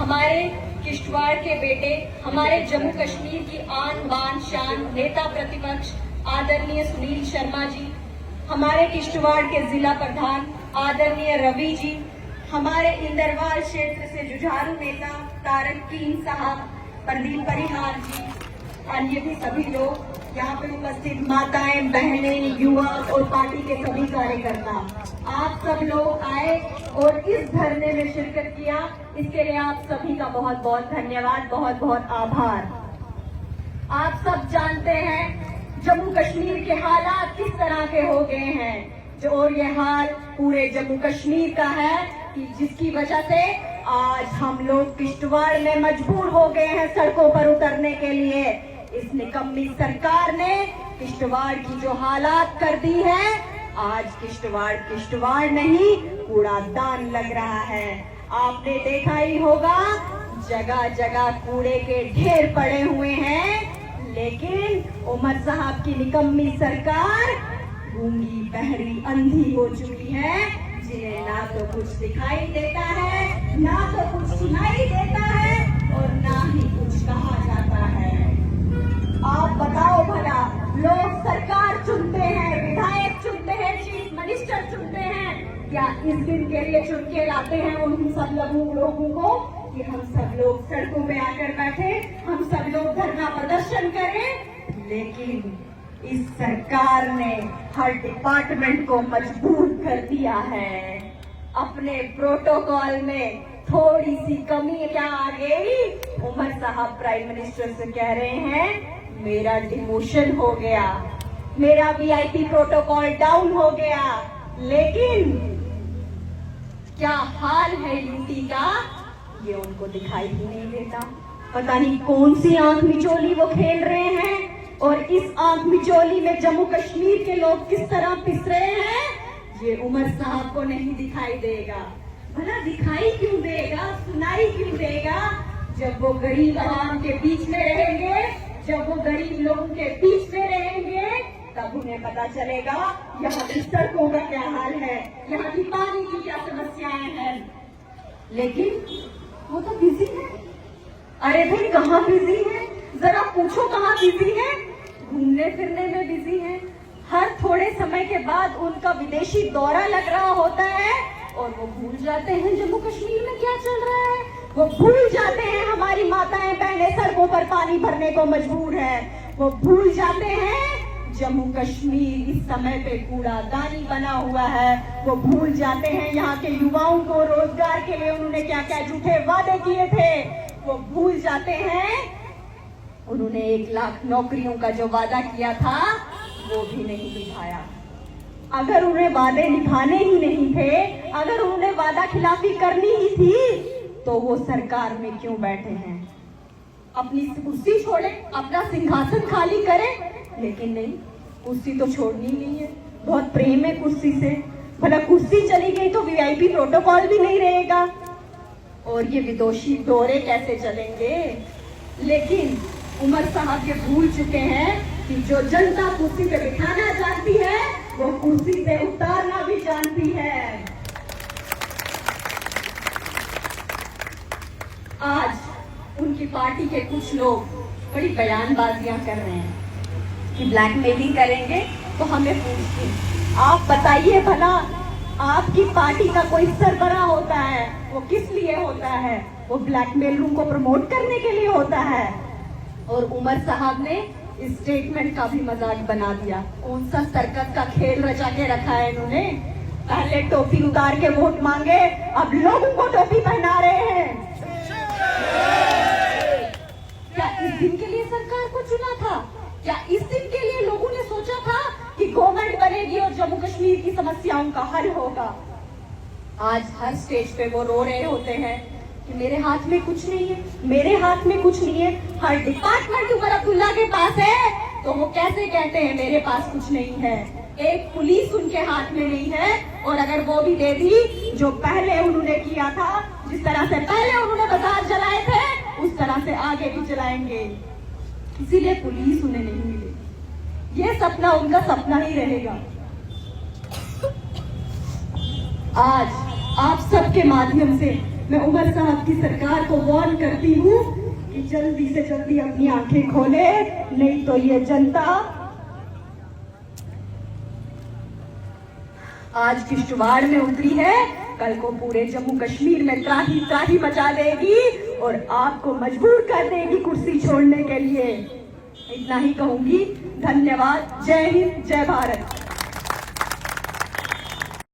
हमारे किश्तवाड़ के बेटे, हमारे जम्मू कश्मीर की आन बान शान नेता प्रतिपक्ष आदरणीय सुनील शर्मा जी, हमारे किश्तवाड़ के जिला प्रधान आदरणीय रवि जी, हमारे इंदरवाल क्षेत्र से जुझारू नेता तारक कीन साहब, प्रदीप परिहार जी, अन्य भी सभी लोग यहाँ पे उपस्थित माताएं, बहनें, युवा और पार्टी के सभी कार्यकर्ता, आप सब लोग आए और इस धरने में शिरकत किया, इसके लिए आप सभी का बहुत बहुत धन्यवाद, बहुत बहुत आभार। आप सब जानते हैं जम्मू कश्मीर के हालात किस तरह के हो गए हैं, जो और ये हाल पूरे जम्मू कश्मीर का है कि जिसकी वजह से आज हम लोग किश्तवाड़ में मजबूर हो गए हैं सड़कों पर उतरने के लिए। इस निकम्मी सरकार ने किश्तवाड़ की जो हालात कर दी है, आज किश्तवाड़ नहीं कूड़ादान लग रहा है। आपने देखा ही होगा जगह जगह कूड़े के ढेर पड़े हुए हैं, लेकिन उमर साहब की निकम्मी सरकार गूंगी बहरी अंधी हो चुकी है, जिन्हें ना तो कुछ दिखाई देता है, ना तो कुछ सुनाई देता है और ना ही कुछ कहा जाता है। आप बताओ भला, लोग सरकार चुनते हैं, विधायक चुनते हैं, चीफ मिनिस्टर चुनते हैं, क्या इस दिन के लिए चुन के लाते हैं उन सब लोगों को कि हम सब लोग सड़कों पे आकर बैठे, हम सब लोग धरना प्रदर्शन करें? लेकिन इस सरकार ने हर डिपार्टमेंट को मजबूर कर दिया है। अपने प्रोटोकॉल में थोड़ी सी कमी क्या आ गई, उमर साहब प्राइम मिनिस्टर से कह रहे हैं मेरा डिमोशन हो गया, मेरा वीआईपी प्रोटोकॉल डाउन हो गया, लेकिन क्या हाल है यूटी का ये उनको दिखाई ही नहीं देता। पता नहीं कौन सी आंख मिचोली वो खेल रहे हैं और इस आंख मिचोली में जम्मू कश्मीर के लोग किस तरह पिस रहे हैं, ये उमर साहब को नहीं दिखाई देगा। भला दिखाई क्यों देगा, सुनाई क्यों देगा? जब वो गरीब आवाम के बीच में रहेंगे, जब वो गरीब लोगों के बीच में रहेंगे, तब उन्हें पता चलेगा यहाँ की सड़कों का क्या हाल है, यहाँ की पानी की क्या समस्याएं हैं। लेकिन वो तो बिजी है। अरे भाई कहाँ बिजी है, जरा पूछो कहाँ बिजी है? घूमने फिरने में बिजी है। हर थोड़े समय के बाद उनका विदेशी दौरा लग रहा होता है और वो भूल जाते हैं जम्मू कश्मीर में क्या चल रहा है। वो भूल जाते हैं हमारी माताएं बहनें सड़कों पर पानी भरने को मजबूर है। वो भूल जाते हैं जम्मू कश्मीर इस समय पे कूड़ादानी बना हुआ है। वो भूल जाते हैं यहाँ के युवाओं को रोजगार के लिए उन्होंने क्या क्या झूठे वादे किए थे। वो भूल जाते हैं उन्होंने 1 लाख नौकरियों का जो वादा किया था वो भी नहीं निभाया। अगर उन्हें वादे निभाने ही नहीं थे, अगर उन्हें वादा खिलाफी करनी ही थी, तो वो सरकार में क्यों बैठे हैं? अपनी कुर्सी छोड़े, अपना सिंहासन खाली करें, लेकिन नहीं, कुर्सी तो छोड़नी नहीं है। बहुत प्रेम है कुर्सी से। भला कुर्सी चली गई तो वीआईपी प्रोटोकॉल भी नहीं रहेगा और ये विदेशी दौरे कैसे चलेंगे? लेकिन उमर साहब ये भूल चुके हैं कि जो जनता कुर्सी पे बिठाना जानती है वो कुर्सी से उतारना भी जानती है। आज उनकी पार्टी के कुछ लोग बड़ी बयानबाजियां कर रहे हैं कि ब्लैकमेलिंग करेंगे तो हमें पूछिए। आप बताइए भला, आपकी पार्टी का कोई सरबराह होता है, वो किस लिए होता है? वो ब्लैकमेलरों को प्रमोट करने के लिए होता है। और उमर साहब ने इस स्टेटमेंट का भी मजाक बना दिया। कौन सा सर्कस का खेल रचा के रखा है इन्होंने? पहले टोपी उतार के वोट मांगे, अब लोगों को टोपी पहना रहे हैं। क्या इस दिन के लिए सरकार को चुना था? क्या इस दिन के लिए लोगों ने सोचा था कि गवर्नमेंट बनेगी और जम्मू कश्मीर की समस्याओं का हल होगा? आज हर स्टेज पे वो रो रहे होते हैं कि मेरे हाथ में कुछ नहीं है, मेरे हाथ में कुछ नहीं है। हर डिपार्टमेंट उमर अब्दुल्ला के पास है तो वो कैसे कहते हैं मेरे पास कुछ नहीं है? एक पुलिस उनके हाथ में नहीं है और अगर वो भी दे दी, जो पहले उन्होंने किया था, जिस तरह से पहले उन्होंने बाजार जलाए थे, उस तरह से आगे भी जलाएंगे। इसीलिए पुलिस उन्हें नहीं मिलेगी। ये सपना उनका सपना ही रहेगा। आज आप सबके माध्यम से मैं उमर साहब की सरकार को वार्न करती हूँ कि जल्दी से जल्दी अपनी आंखें खोले, नहीं तो ये जनता आज किश्तवाड़ में उतरी है, कल को पूरे जम्मू कश्मीर में त्राही त्राही मचा देगी और आपको मजबूर कर देगी कुर्सी छोड़ने के लिए। इतना ही कहूंगी। धन्यवाद। जय हिंद, जय भारत।